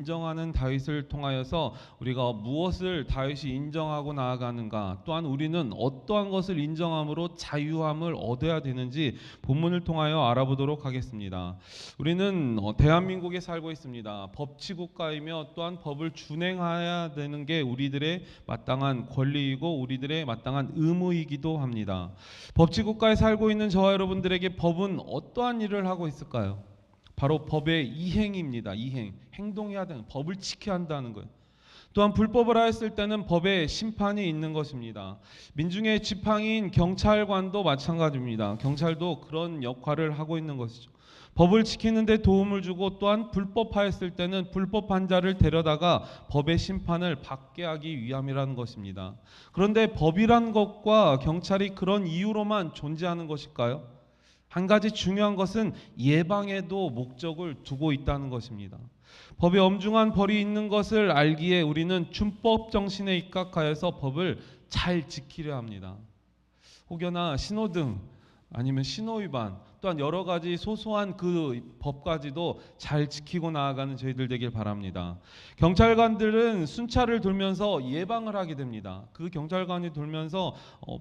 인정하는 다윗을 통하여서 우리가 무엇을 다윗이 인정하고 나아가는가, 또한 우리는 어떠한 것을 인정함으로 자유함을 얻어야 되는지 본문을 통하여 알아보도록 하겠습니다. 우리는 대한민국에 살고 있습니다. 법치국가이며 또한 법을 준행해야 되는 게 우리들의 마땅한 권리이고 우리들의 마땅한 의무이기도 합니다. 법치국가에 살고 있는 저와 여러분들에게 법은 어떠한 일을 하고 있을까요? 바로 법의 이행입니다. 이행, 행동해야 되는, 법을 지켜야 한다는 거예요. 또한 불법을 하였을 때는 법의 심판이 있는 것입니다. 민중의 지팡이인 경찰관도 마찬가지입니다. 경찰도 그런 역할을 하고 있는 것이죠. 법을 지키는 데 도움을 주고 또한 불법하였을 때는 불법한 자를 데려다가 법의 심판을 받게 하기 위함이라는 것입니다. 그런데 법이란 것과 경찰이 그런 이유로만 존재하는 것일까요? 한 가지 중요한 것은 예방에도 목적을 두고 있다는 것입니다. 법에 엄중한 벌이 있는 것을 알기에 우리는 준법 정신에 입각하여서 법을 잘 지키려 합니다. 혹여나 신호등 아니면 신호위반 또한 여러 가지 소소한 그 법까지도 잘 지키고 나아가는 저희들 되길 바랍니다. 경찰관들은 순찰을 돌면서 예방을 하게 됩니다. 그 경찰관이 돌면서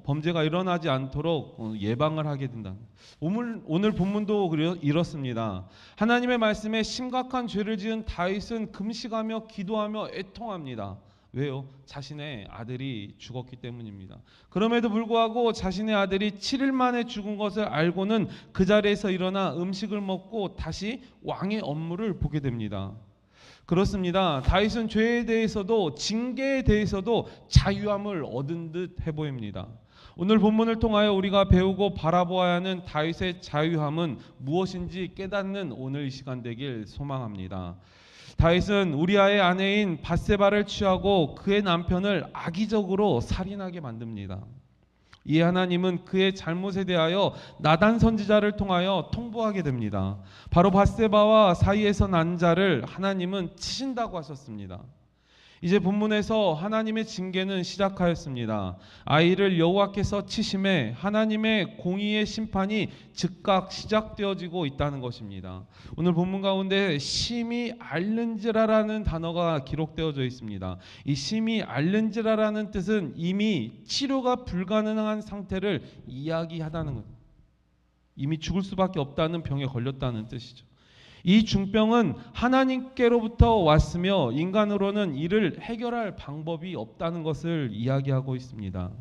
범죄가 일어나지 않도록 예방을 하게 된다. 오늘 본문도 이렇습니다. 하나님의 말씀에 심각한 죄를 지은 다윗은 금식하며 기도하며 애통합니다. 왜요? 자신의 아들이 죽었기 때문입니다. 그럼에도 불구하고 자신의 아들이 7일 만에 죽은 것을 알고는 그 자리에서 일어나 음식을 먹고 다시 왕의 업무를 보게 됩니다. 그렇습니다. 다윗은 죄에 대해서도 징계에 대해서도 자유함을 얻은 듯 해보입니다. 오늘 본문을 통하여 우리가 배우고 바라보아야 하는 다윗의 자유함은 무엇인지 깨닫는 오늘 이 시간 되길 소망합니다. 다윗은 우리아의 아내인 밧세바를 취하고 그의 남편을 악의적으로 살인하게 만듭니다. 이에 하나님은 그의 잘못에 대하여 나단 선지자를 통하여 통보하게 됩니다. 바로 밧세바와 사이에서 난 자를 하나님은 치신다고 하셨습니다. 이제 본문에서 하나님의 징계는 시작하였습니다. 아이를 여호와께서 치심에 하나님의 공의의 심판이 즉각 시작되어지고 있다는 것입니다. 오늘 본문 가운데 심히 앓는지라라는 단어가 기록되어져 있습니다. 이 심히 앓는지라라는 뜻은 이미 치료가 불가능한 상태를 이야기하다는 거예요. 이미 죽을 수밖에 없다는 병에 걸렸다는 뜻이죠. 이 중병은 하나님께로부터 왔으며 인간으로는 이를 해결할 방법이 없다는 것을 이야기하고 있습니다.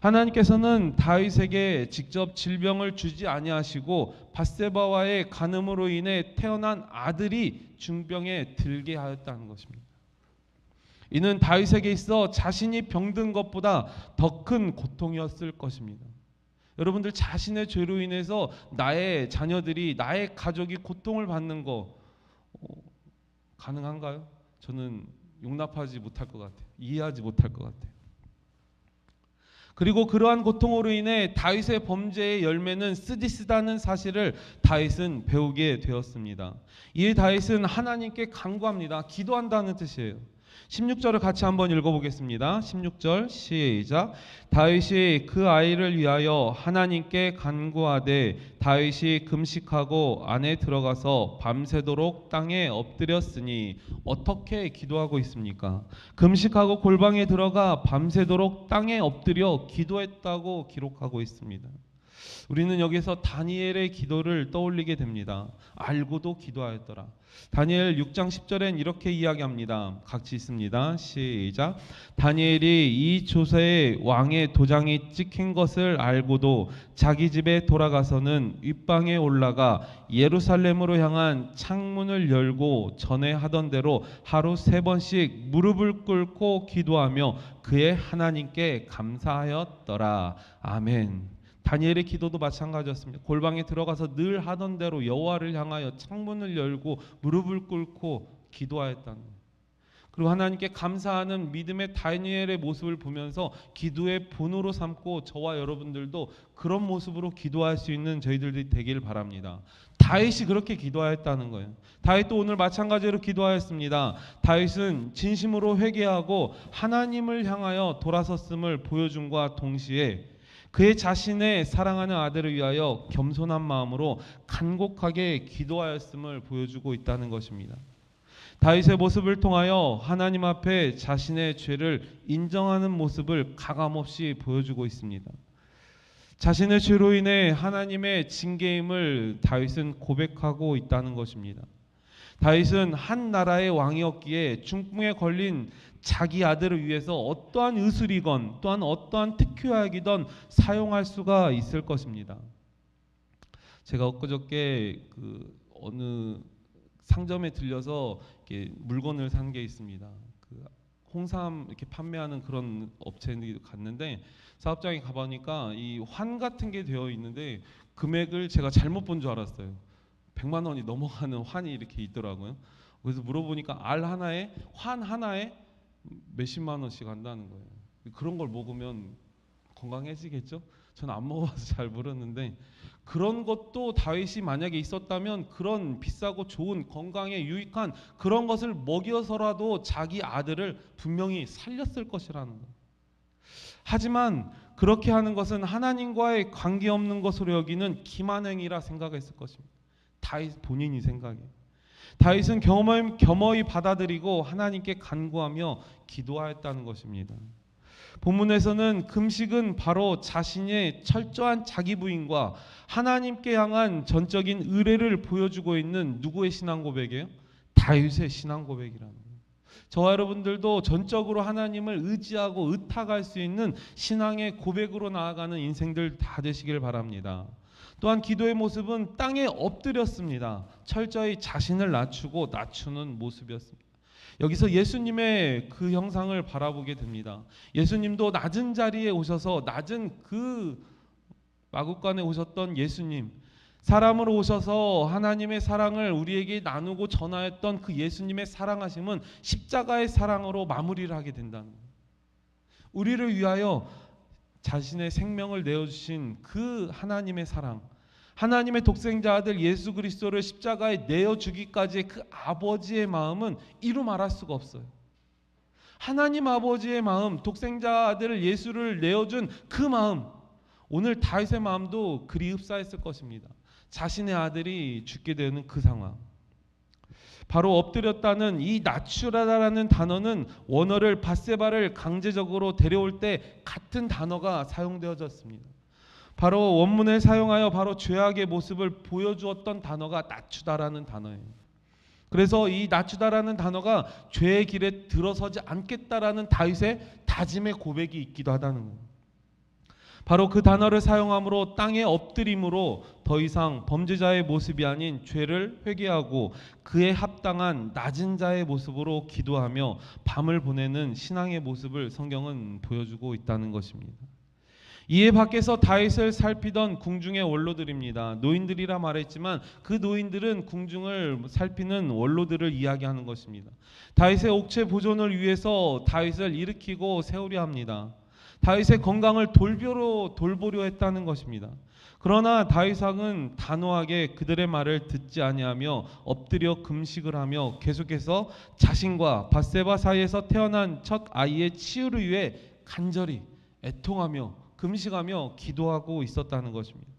하나님께서는 다윗에게 직접 질병을 주지 아니하시고 밧세바와의 간음으로 인해 태어난 아들이 중병에 들게 하였다는 것입니다. 이는 다윗에게 있어 자신이 병든 것보다 더 큰 고통이었을 것입니다. 여러분들 자신의 죄로 인해서 나의 자녀들이, 나의 가족이 고통을 받는 거 가능한가요? 저는 용납하지 못할 것 같아요. 이해하지 못할 것 같아요. 그리고 그러한 고통으로 인해 다윗의 범죄의 열매는 쓰디쓰다는 사실을 다윗은 배우게 되었습니다. 이에 다윗은 하나님께 간구합니다. 기도한다는 뜻이에요. 16절을 같이 한번 읽어보겠습니다. 16절 시작. 다윗이 그 아이를 위하여 하나님께 간구하되 다윗이 금식하고 안에 들어가서 밤새도록 땅에 엎드렸으니. 어떻게 기도하고 있습니까? 금식하고 골방에 들어가 밤새도록 땅에 엎드려 기도했다고 기록하고 있습니다. 우리는 여기서 다니엘의 기도를 떠올리게 됩니다. 알고도 기도하였더라. 다니엘 6장 10절엔 이렇게 이야기합니다. 같이 있습니다. 시작. 다니엘이 이 조서에 왕의 도장이 찍힌 것을 알고도 자기 집에 돌아가서는 윗방에 올라가 예루살렘으로 향한 창문을 열고 전에 하던 대로 하루 3번씩 무릎을 꿇고 기도하며 그의 하나님께 감사하였더라. 아멘. 다니엘의 기도도 마찬가지였습니다. 골방에 들어가서 늘 하던 대로 여호와를 향하여 창문을 열고 무릎을 꿇고 기도하였다는 거예요. 그리고 하나님께 감사하는 믿음의 다니엘의 모습을 보면서 기도의 본으로 삼고 저와 여러분들도 그런 모습으로 기도할 수 있는 저희들이 되길 바랍니다. 다윗이 그렇게 기도하였다는 거예요. 다윗도 오늘 마찬가지로 기도하였습니다. 다윗은 진심으로 회개하고 하나님을 향하여 돌아섰음을 보여줌과 동시에 그의 자신의 사랑하는 아들을 위하여 겸손한 마음으로 간곡하게 기도하였음을 보여주고 있다는 것입니다. 다윗의 모습을 통하여 하나님 앞에 자신의 죄를 인정하는 모습을 가감없이 보여주고 있습니다. 자신의 죄로 인해 하나님의 징계임을 다윗은 고백하고 있다는 것입니다. 다윗은 한 나라의 왕이었기에 중풍에 걸린 자기 아들을 위해서 어떠한 의술이건 또한 어떠한 특효약이든 사용할 수가 있을 것입니다. 제가 엊그저께 어느 상점에 들려서 이렇게 물건을 산 게 있습니다. 홍삼 이렇게 판매하는 그런 업체에 갔는데 사업장에 가보니까 이 환 같은 게 되어 있는데 금액을 제가 잘못 본 줄 알았어요. 100만 원이 넘어가는 환이 이렇게 있더라고요. 그래서 물어보니까 환 하나에 몇십만 원씩 한다는 거예요. 그런 걸 먹으면 건강해지겠죠? 저는 안 먹어봐서 잘 모르는데 그런 것도 다윗이 만약에 있었다면 그런 비싸고 좋은 건강에 유익한 그런 것을 먹여서라도 자기 아들을 분명히 살렸을 것이라는 거예요. 하지만 그렇게 하는 것은 하나님과의 관계없는 것으로 여기는 기만행위라 생각했을 것입니다. 다윗 본인이 생각해요. 다윗은 겸허히 받아들이고 하나님께 간구하며 기도하였다는 것입니다. 본문에서는 금식은 바로 자신의 철저한 자기 부인과 하나님께 향한 전적인 의뢰를 보여주고 있는 누구의 신앙 고백이에요? 다윗의 신앙 고백이라는 거예요. 저와 여러분들도 전적으로 하나님을 의지하고 의탁할 수 있는 신앙의 고백으로 나아가는 인생들 다 되시길 바랍니다. 또한 기도의 모습은 땅에 엎드렸습니다. 철저히 자신을 낮추는 모습이었습니다. 여기서 예수님의 그 형상을 바라보게 됩니다. 예수님도 낮은 자리에 오셔서 낮은 그 마국간에 오셨던 예수님, 사람으로 오셔서 하나님의 사랑을 우리에게 나누고 전하였던 그 예수님의 사랑하심은 십자가의 사랑으로 마무리를 하게 된다는 거예요. 우리를 위하여 자신의 생명을 내어주신 그 하나님의 사랑, 하나님의 독생자 아들 예수 그리스도를 십자가에 내어주기까지의 그 아버지의 마음은 이루 말할 수가 없어요. 하나님 아버지의 마음, 독생자 아들 예수를 내어준 그 마음, 오늘 다윗의 마음도 그리 흡사했을 것입니다. 자신의 아들이 죽게 되는 그 상황, 바로 엎드렸다는 이 낮추라라는 단어는 원어를 밧세바를 강제적으로 데려올 때 같은 단어가 사용되어졌습니다. 바로 원문을 사용하여 바로 죄악의 모습을 보여주었던 단어가 낮추다라는 단어예요. 그래서 이 낮추다라는 단어가 죄의 길에 들어서지 않겠다라는 다윗의 다짐의 고백이 있기도 하다는 거예요. 바로 그 단어를 사용함으로 땅에 엎드림으로 더 이상 범죄자의 모습이 아닌 죄를 회개하고 그에 합당한 낮은 자의 모습으로 기도하며 밤을 보내는 신앙의 모습을 성경은 보여주고 있다는 것입니다. 이에 밖에서 다윗을 살피던 궁중의 원로들입니다. 노인들이라 말했지만 그 노인들은 궁중을 살피는 원로들을 이야기하는 것입니다. 다윗의 옥체 보존을 위해서 다윗을 일으키고 세우려 합니다. 다윗의 건강을 돌보려 했다는 것입니다. 그러나 다윗 왕은 단호하게 그들의 말을 듣지 아니하며 엎드려 금식을 하며 계속해서 자신과 밧세바 사이에서 태어난 첫 아이의 치유를 위해 간절히 애통하며 금식하며 기도하고 있었다는 것입니다.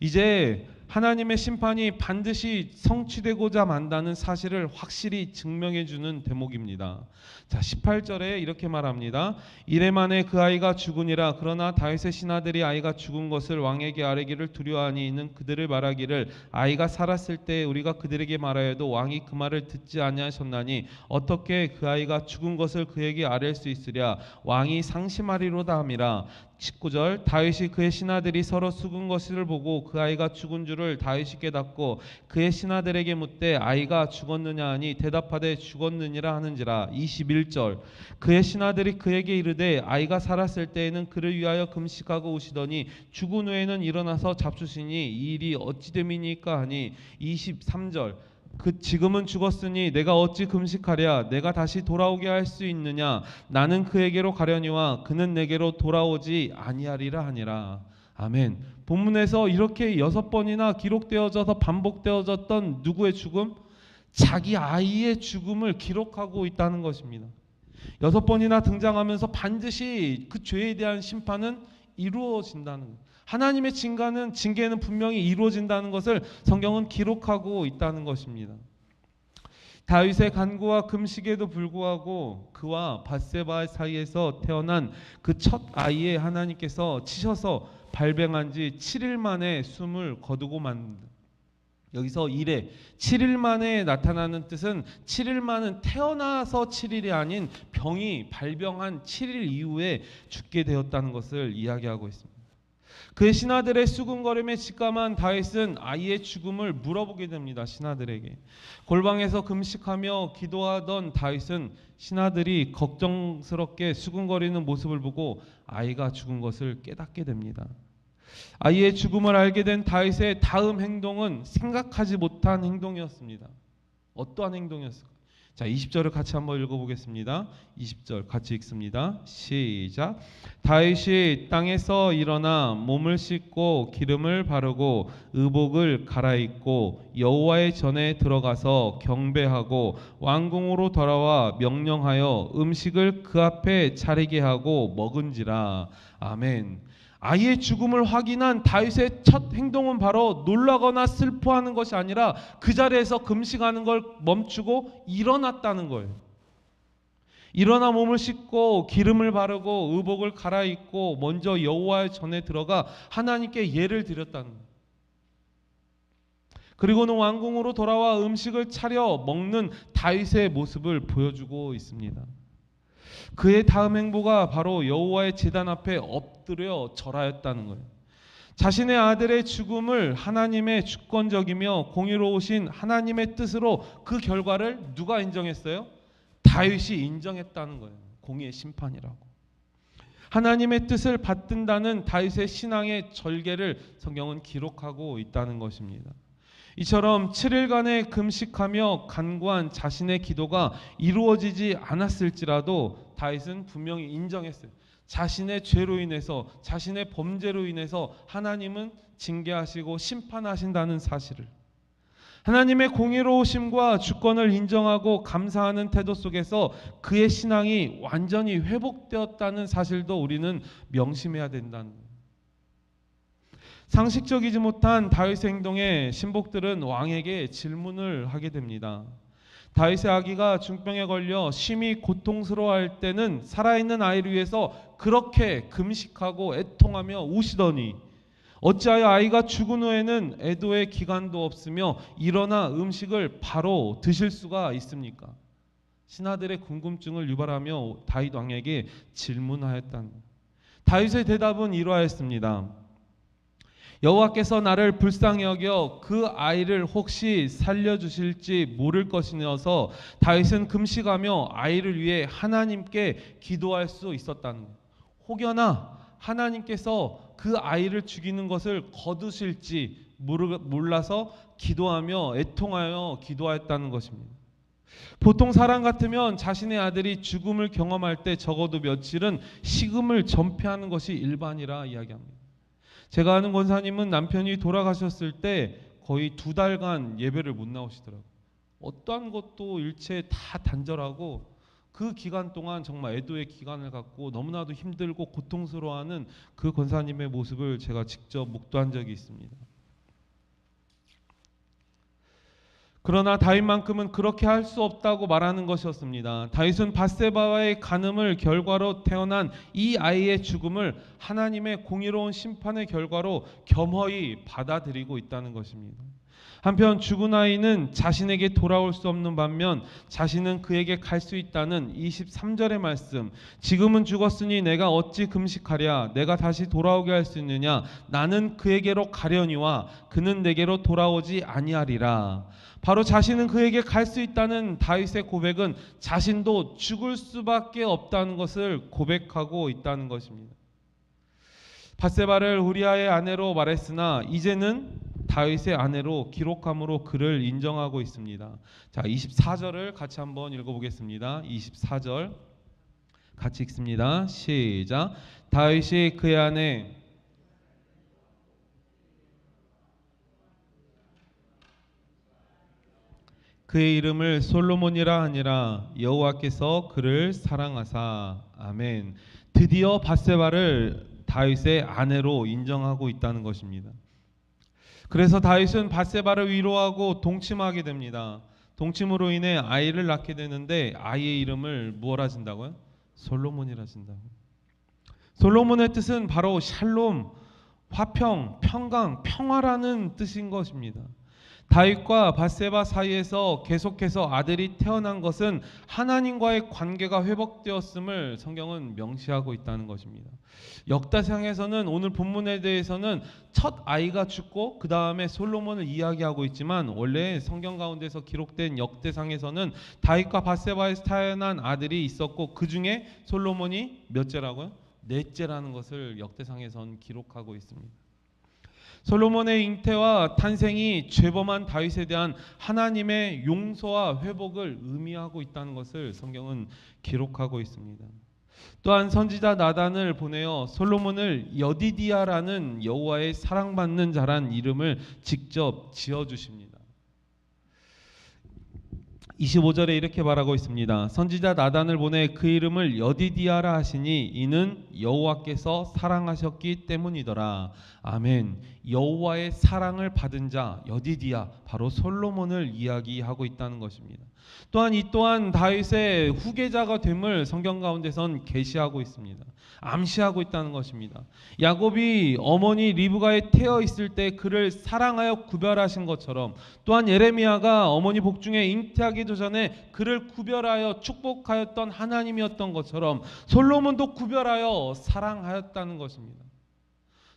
이제 하나님의 심판이 반드시 성취되고자 만다는 사실을 확실히 증명해 주는 대목입니다. 자, 18절에 이렇게 말합니다. 이래 만에 그 아이가 죽으니라. 그러나 다윗의 신하들이 아이가 죽은 것을 왕에게 아뢰기를 두려워하니 이는 그들을 말하기를 아이가 살았을 때 우리가 그들에게 말하여도 왕이 그 말을 듣지 아니하셨나니 어떻게 그 아이가 죽은 것을 그에게 아뢰 수 있으랴. 왕이 상심하리로다 함이라. 19절 다윗이 그의 신하들이 서로 숙은 것을 보고 그 아이가 죽은 줄을 다윗이 깨닫고 그의 신하들에게 묻되 아이가 죽었느냐 하니 대답하되 죽었느니라 하는지라. 21절 그의 신하들이 그에게 이르되 아이가 살았을 때에는 그를 위하여 금식하고 우시더니 죽은 후에는 일어나서 잡수시니 이 일이 어찌 됨이니까 하니. 23절 지금은 죽었으니 내가 어찌 금식하랴. 내가 다시 돌아오게 할 수 있느냐. 나는 그에게로 가려니와 그는 내게로 돌아오지 아니하리라 하니라. 아멘. 본문에서 이렇게 6번이나 기록되어져서 반복되어졌던 누구의 죽음? 자기 아이의 죽음을 기록하고 있다는 것입니다. 6번이나 등장하면서 반드시 그 죄에 대한 심판은 이루어진다는 것. 하나님의 징계는 분명히 이루어진다는 것을 성경은 기록하고 있다는 것입니다. 다윗의 간구와 금식에도 불구하고 그와 밧세바 사이에서 태어난 그 첫 아이의 하나님께서 치셔서 발병한 지 7일 만에 숨을 거두고 만든다. 여기서 7일 만에 나타나는 뜻은 7일 만은 태어나서 7일이 아닌 병이 발병한 7일 이후에 죽게 되었다는 것을 이야기하고 있습니다. 그의 신하들의 수군거림에 직감한 다윗은 아이의 죽음을 물어보게 됩니다. 신하들에게. 골방에서 금식하며 기도하던 다윗은 신하들이 걱정스럽게 수군거리는 모습을 보고 아이가 죽은 것을 깨닫게 됩니다. 아이의 죽음을 알게 된 다윗의 다음 행동은 생각하지 못한 행동이었습니다. 어떠한 행동이었을까요? 자, 20절을 같이 한번 읽어보겠습니다. 20절 같이 읽습니다. 시작. 다윗이 땅에서 일어나 몸을 씻고 기름을 바르고 의복을 갈아입고 여호와의 전에 들어가서 경배하고 왕궁으로 돌아와 명령하여 음식을 그 앞에 차리게 하고 먹은지라. 아멘. 아이의 죽음을 확인한 다윗의 첫 행동은 바로 놀라거나 슬퍼하는 것이 아니라 그 자리에서 금식하는 걸 멈추고 일어났다는 거예요. 일어나 몸을 씻고 기름을 바르고 의복을 갈아입고 먼저 여호와의 전에 들어가 하나님께 예를 드렸다는 거예요. 그리고는 왕궁으로 돌아와 음식을 차려 먹는 다윗의 모습을 보여주고 있습니다. 그의 다음 행보가 바로 여호와의 제단 앞에 엎드려 절하였다는 거예요. 자신의 아들의 죽음을 하나님의 주권적이며 공의로우신 하나님의 뜻으로 그 결과를 누가 인정했어요? 다윗이 인정했다는 거예요. 공의의 심판이라고. 하나님의 뜻을 받든다는 다윗의 신앙의 절개를 성경은 기록하고 있다는 것입니다. 이처럼 7일간의 금식하며 간구한 자신의 기도가 이루어지지 않았을지라도 다윗은 분명히 인정했어요. 자신의 죄로 인해서, 자신의 범죄로 인해서 하나님은 징계하시고 심판하신다는 사실을, 하나님의 공의로우심과 주권을 인정하고 감사하는 태도 속에서 그의 신앙이 완전히 회복되었다는 사실도 우리는 명심해야 된다는 거예요. 상식적이지 못한 다윗의 행동에 신복들은 왕에게 질문을 하게 됩니다. 다윗의 아기가 중병에 걸려 심히 고통스러워할 때는 살아있는 아이를 위해서 그렇게 금식하고 애통하며 우시더니 어찌하여 아이가 죽은 후에는 애도의 기간도 없으며 일어나 음식을 바로 드실 수가 있습니까? 신하들의 궁금증을 유발하며 다윗 왕에게 질문하였다는 거예요. 다윗의 대답은 이러하였습니다. 여호와께서 나를 불쌍히 여겨 그 아이를 혹시 살려주실지 모를 것이어서 다윗은 금식하며 아이를 위해 하나님께 기도할 수 있었다는 거예요. 혹여나 하나님께서 그 아이를 죽이는 것을 거두실지 몰라서 기도하며 애통하여 기도하였다는 것입니다. 보통 사람 같으면 자신의 아들이 죽음을 경험할 때 적어도 며칠은 식음을 전폐하는 것이 일반이라 이야기합니다. 제가 아는 권사님은 남편이 돌아가셨을 때 거의 2달간 예배를 못 나오시더라고요. 어떠한 것도 일체 다 단절하고 그 기간 동안 정말 애도의 기간을 갖고 너무나도 힘들고 고통스러워하는 그 권사님의 모습을 제가 직접 목도한 적이 있습니다. 그러나 다윗만큼은 그렇게 할 수 없다고 말하는 것이었습니다. 다윗은 밧세바와의 간음을 결과로 태어난 이 아이의 죽음을 하나님의 공의로운 심판의 결과로 겸허히 받아들이고 있다는 것입니다. 한편 죽은 아이는 자신에게 돌아올 수 없는 반면 자신은 그에게 갈 수 있다는 23절의 말씀, 지금은 죽었으니 내가 어찌 금식하랴, 내가 다시 돌아오게 할 수 있느냐, 나는 그에게로 가려니와 그는 내게로 돌아오지 아니하리라. 바로 자신은 그에게 갈 수 있다는 다윗의 고백은 자신도 죽을 수밖에 없다는 것을 고백하고 있다는 것입니다. 밧세바를 우리아의 아내로 말했으나 이제는 다윗의 아내로 기록함으로 그를 인정하고 있습니다. 자, 24절을 같이 한번 읽어보겠습니다. 24절 같이 읽습니다. 시작. 다윗이 그의 아내 그의 이름을 솔로몬이라 하니라. 여호와께서 그를 사랑하사. 아멘. 드디어 밧세바를 다윗의 아내로 인정하고 있다는 것입니다. 그래서 다윗은 밧세바를 위로하고 동침하게 됩니다. 동침으로 인해 아이를 낳게 되는데 아이의 이름을 무엇라 진다고요? 솔로몬이라 진다고. 솔로몬의 뜻은 바로 샬롬, 화평, 평강, 평화라는 뜻인 것입니다. 다윗과 밧세바 사이에서 계속해서 아들이 태어난 것은 하나님과의 관계가 회복되었음을 성경은 명시하고 있다는 것입니다. 역대상에서는 오늘 본문에 대해서는 첫 아이가 죽고 그 다음에 솔로몬을 이야기하고 있지만 원래 성경 가운데서 기록된 역대상에서는 다윗과 밧세바에서 태어난 아들이 있었고 그 중에 솔로몬이 몇째라고요? 넷째라는 것을 역대상에선 기록하고 있습니다. 솔로몬의 잉태와 탄생이 죄범한 다윗에 대한 하나님의 용서와 회복을 의미하고 있다는 것을 성경은 기록하고 있습니다. 또한 선지자 나단을 보내어 솔로몬을 여디디아라는 여호와의 사랑받는 자란 이름을 직접 지어주십니다. 25절에 이렇게 말하고 있습니다. 선지자 나단을 보내 그 이름을 여디디아라 하시니 이는 여호와께서 사랑하셨기 때문이더라. 아멘. 여호와의 사랑을 받은 자 여디디아, 바로 솔로몬을 이야기하고 있다는 것입니다. 또한 이 또한 다윗의 후계자가 됨을 성경 가운데선 계시하고 있습니다. 암시하고 있다는 것입니다. 야곱이 어머니 리브가에 태어 있을 때 그를 사랑하여 구별하신 것처럼, 또한 예레미야가 어머니 복중에 잉태하기도 전에 그를 구별하여 축복하였던 하나님이었던 것처럼 솔로몬도 구별하여 사랑하였다는 것입니다.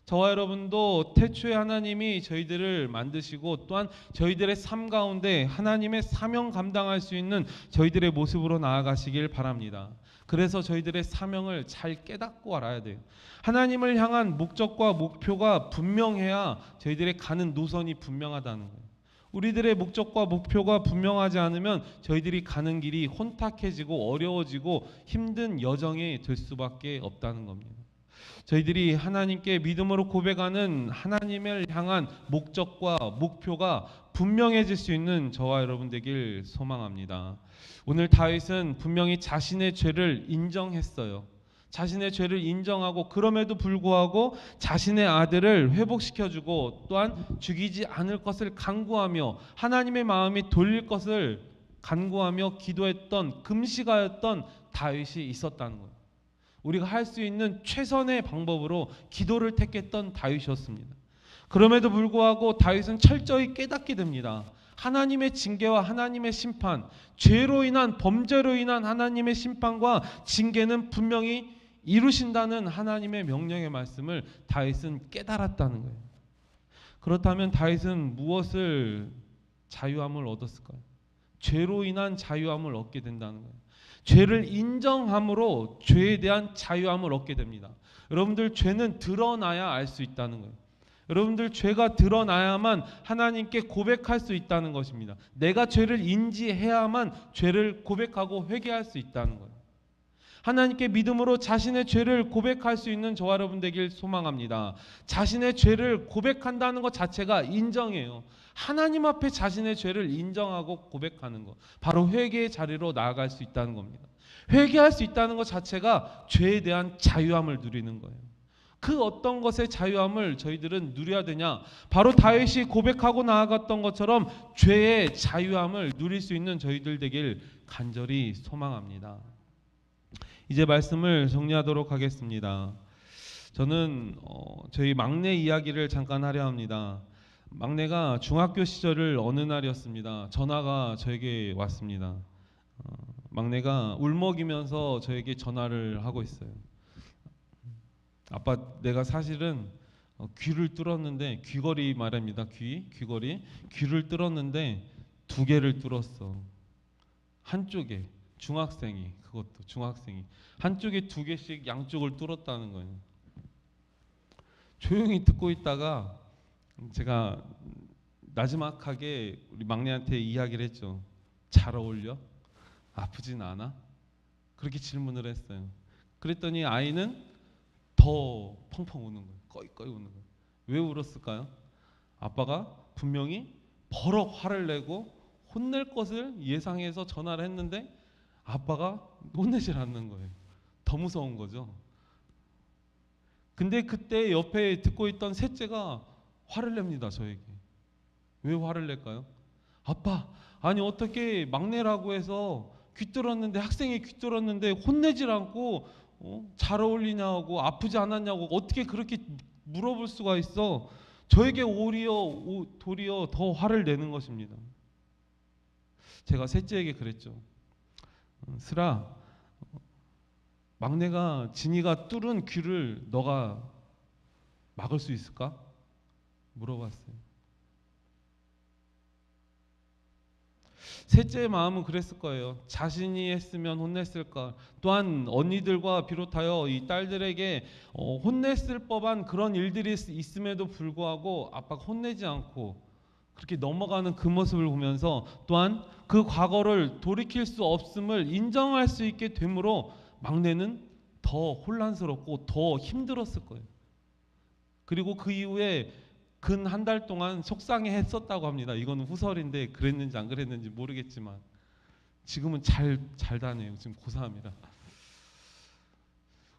저와 여러분도 태초에 하나님이 저희들을 만드시고 또한 저희들의 삶 가운데 하나님의 사명 감당할 수 있는 저희들의 모습으로 나아가시길 바랍니다. 그래서 저희들의 사명을 잘 깨닫고 알아야 돼요. 하나님을 향한 목적과 목표가 분명해야 저희들의 가는 노선이 분명하다는 거예요. 우리들의 목적과 목표가 분명하지 않으면 저희들이 가는 길이 혼탁해지고 어려워지고 힘든 여정이 될 수밖에 없다는 겁니다. 저희들이 하나님께 믿음으로 고백하는 하나님을 향한 목적과 목표가 분명해질 수 있는 저와 여러분 되길 소망합니다. 오늘 다윗은 분명히 자신의 죄를 인정했어요. 자신의 죄를 인정하고 그럼에도 불구하고 자신의 아들을 회복시켜주고 또한 죽이지 않을 것을 간구하며 하나님의 마음이 돌릴 것을 간구하며 기도했던, 금식하였던 다윗이 있었다는 거예요. 우리가 할 수 있는 최선의 방법으로 기도를 택했던 다윗이었습니다. 그럼에도 불구하고 다윗은 철저히 깨닫게 됩니다. 하나님의 징계와 하나님의 심판, 죄로 인한 범죄로 인한 하나님의 심판과 징계는 분명히 이루신다는 하나님의 명령의 말씀을 다윗은 깨달았다는 거예요. 그렇다면 다윗은 무엇을 자유함을 얻었을까요? 죄로 인한 자유함을 얻게 된다는 거예요. 죄를 인정함으로 죄에 대한 자유함을 얻게 됩니다. 여러분들, 죄는 드러나야 알 수 있다는 거예요. 여러분들, 죄가 드러나야만 하나님께 고백할 수 있다는 것입니다. 내가 죄를 인지해야만 죄를 고백하고 회개할 수 있다는 거예요. 하나님께 믿음으로 자신의 죄를 고백할 수 있는 저와 여러분 되길 소망합니다. 자신의 죄를 고백한다는 것 자체가 인정이에요. 하나님 앞에 자신의 죄를 인정하고 고백하는 것, 바로 회개의 자리로 나아갈 수 있다는 겁니다. 회개할 수 있다는 것 자체가 죄에 대한 자유함을 누리는 거예요. 그 어떤 것의 자유함을 저희들은 누려야 되냐? 바로 다윗이 고백하고 나아갔던 것처럼 죄의 자유함을 누릴 수 있는 저희들 되길 간절히 소망합니다. 이제 말씀을 정리하도록 하겠습니다. 저는 저희 막내 이야기를 잠깐 하려 합니다. 막내가 중학교 시절을 어느 날이었습니다. 전화가 저에게 왔습니다. 막내가 울먹이면서 저에게 전화를 하고 있어요. 아빠, 내가 사실은 귀를 뚫었는데, 귀걸이 말입니다. 귀를 뚫었는데 2개를 뚫었어. 한쪽에 중학생이 한쪽에 2개씩 양쪽을 뚫었다는 거예요. 조용히 듣고 있다가 제가 나지막하게 우리 막내한테 이야기를 했죠. 잘 어울려? 아프진 않아? 그렇게 질문을 했어요. 그랬더니 아이는 더 펑펑 우는 거예요. 꺼이꺼이 우는 거예요. 왜 울었을까요? 아빠가 분명히 버럭 화를 내고 혼낼 것을 예상해서 전화를 했는데 아빠가 혼내질 않는 거예요. 더 무서운 거죠. 근데 그때 옆에 듣고 있던 셋째가 화를 냅니다. 저에게. 왜 화를 낼까요? 아빠, 아니 어떻게 막내라고 해서 귀뚫었는데, 학생이 귀뚫었는데 혼내질 않고 잘 어울리냐고, 아프지 않았냐고 어떻게 그렇게 물어볼 수가 있어? 저에게 도리어 더 화를 내는 것입니다. 제가 셋째에게 그랬죠. 슬아, 막내가 진이가 뚫은 귀를 너가 막을 수 있을까? 물어봤어요. 셋째의 마음은 그랬을 거예요. 자신이 했으면 혼냈을까. 또한 언니들과 비롯하여 이 딸들에게 혼냈을 법한 그런 일들이 있음에도 불구하고 아빠가 혼내지 않고 그렇게 넘어가는 그 모습을 보면서, 또한 그 과거를 돌이킬 수 없음을 인정할 수 있게 되므로 막내는 더 혼란스럽고 더 힘들었을 거예요. 그리고 그 이후에 근 한 달 동안 속상해했었다고 합니다. 이거는 후설인데 그랬는지 안 그랬는지 모르겠지만 지금은 잘 다녀요. 지금 고3이라.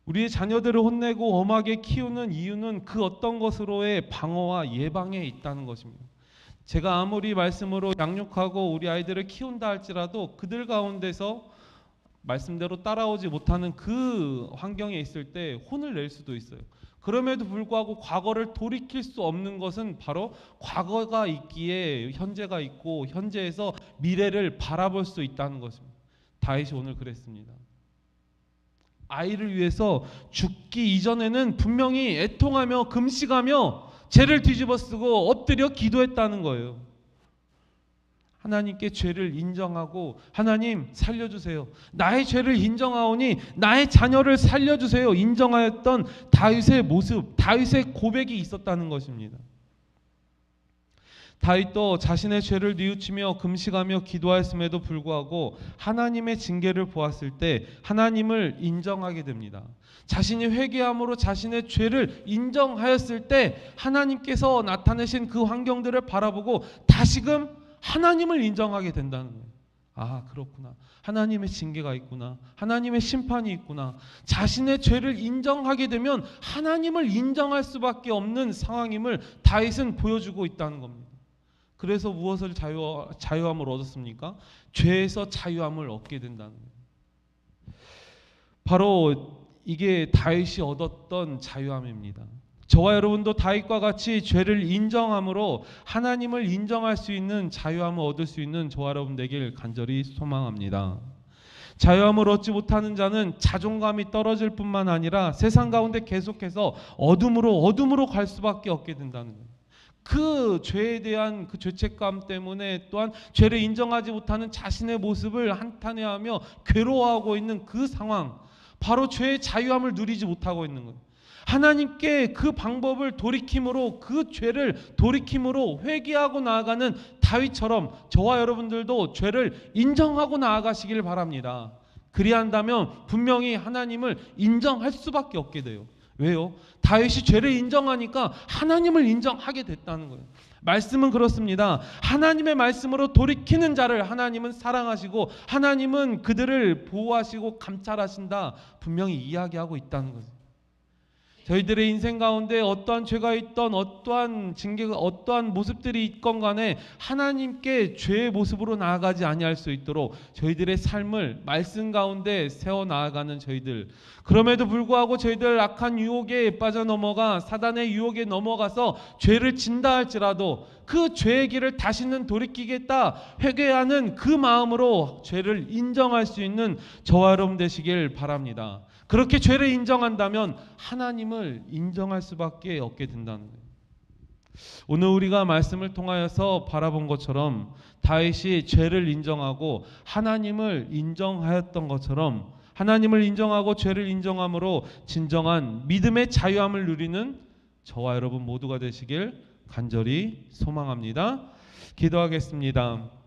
우리의 자녀들을 혼내고 엄하게 키우는 이유는 그 어떤 것으로의 방어와 예방에 있다는 것입니다. 제가 아무리 말씀으로 양육하고 우리 아이들을 키운다 할지라도 그들 가운데서 말씀대로 따라오지 못하는 그 환경에 있을 때 혼을 낼 수도 있어요. 그럼에도 불구하고 과거를 돌이킬 수 없는 것은 바로 과거가 있기에 현재가 있고 현재에서 미래를 바라볼 수 있다는 것입니다. 다윗이 오늘 그랬습니다. 아이를 위해서 죽기 이전에는 분명히 애통하며 금식하며 죄를 뒤집어쓰고 엎드려 기도했다는 거예요. 하나님께 죄를 인정하고, 하나님 살려주세요, 나의 죄를 인정하오니 나의 자녀를 살려주세요, 인정하였던 다윗의 모습, 다윗의 고백이 있었다는 것입니다. 다윗도 자신의 죄를 뉘우치며 금식하며 기도하였음에도 불구하고 하나님의 징계를 보았을 때 하나님을 인정하게 됩니다. 자신이 회개함으로 자신의 죄를 인정하였을 때 하나님께서 나타내신 그 환경들을 바라보고 다시금 하나님을 인정하게 된다는 거예요. 아, 그렇구나. 하나님의 징계가 있구나. 하나님의 심판이 있구나. 자신의 죄를 인정하게 되면 하나님을 인정할 수밖에 없는 상황임을 다윗은 보여주고 있다는 겁니다. 그래서 무엇을 자유함을 얻었습니까? 죄에서 자유함을 얻게 된다는 거예요. 바로 이게 다윗이 얻었던 자유함입니다. 저와 여러분도 다윗과 같이 죄를 인정함으로 하나님을 인정할 수 있는 자유함을 얻을 수 있는 저와 여러분 되길 간절히 소망합니다. 자유함을 얻지 못하는 자는 자존감이 떨어질 뿐만 아니라 세상 가운데 계속해서 어둠으로 갈 수밖에 없게 된다는 거예요. 그 죄에 대한 그 죄책감 때문에, 또한 죄를 인정하지 못하는 자신의 모습을 한탄해하며 괴로워하고 있는 그 상황, 바로 죄의 자유함을 누리지 못하고 있는 거예요. 하나님께 그 방법을 돌이킴으로, 그 죄를 돌이킴으로 회개하고 나아가는 다윗처럼 저와 여러분들도 죄를 인정하고 나아가시길 바랍니다. 그리한다면 분명히 하나님을 인정할 수밖에 없게 돼요. 왜요? 다윗이 죄를 인정하니까 하나님을 인정하게 됐다는 거예요. 말씀은 그렇습니다. 하나님의 말씀으로 돌이키는 자를 하나님은 사랑하시고 하나님은 그들을 보호하시고 감찰하신다, 분명히 이야기하고 있다는 거죠. 저희들의 인생 가운데 어떠한 죄가 있던, 어떠한 징계가, 어떠한 모습들이 있건 간에 하나님께 죄의 모습으로 나아가지 아니할 수 있도록 저희들의 삶을 말씀 가운데 세워 나아가는 저희들, 그럼에도 불구하고 저희들 악한 유혹에 빠져넘어가 사단의 유혹에 넘어가서 죄를 진다 할지라도 그 죄의 길을 다시는 돌이키겠다 회개하는 그 마음으로 죄를 인정할 수 있는 저와 여러분 되시길 바랍니다. 그렇게 죄를 인정한다면 하나님을 인정할 수밖에 없게 된다는 거예요. 오늘 우리가 말씀을 통하여서 바라본 것처럼 다윗이 죄를 인정하고 하나님을 인정하였던 것처럼 하나님을 인정하고 죄를 인정함으로 진정한 믿음의 자유함을 누리는 저와 여러분 모두가 되시길 간절히 소망합니다. 기도하겠습니다.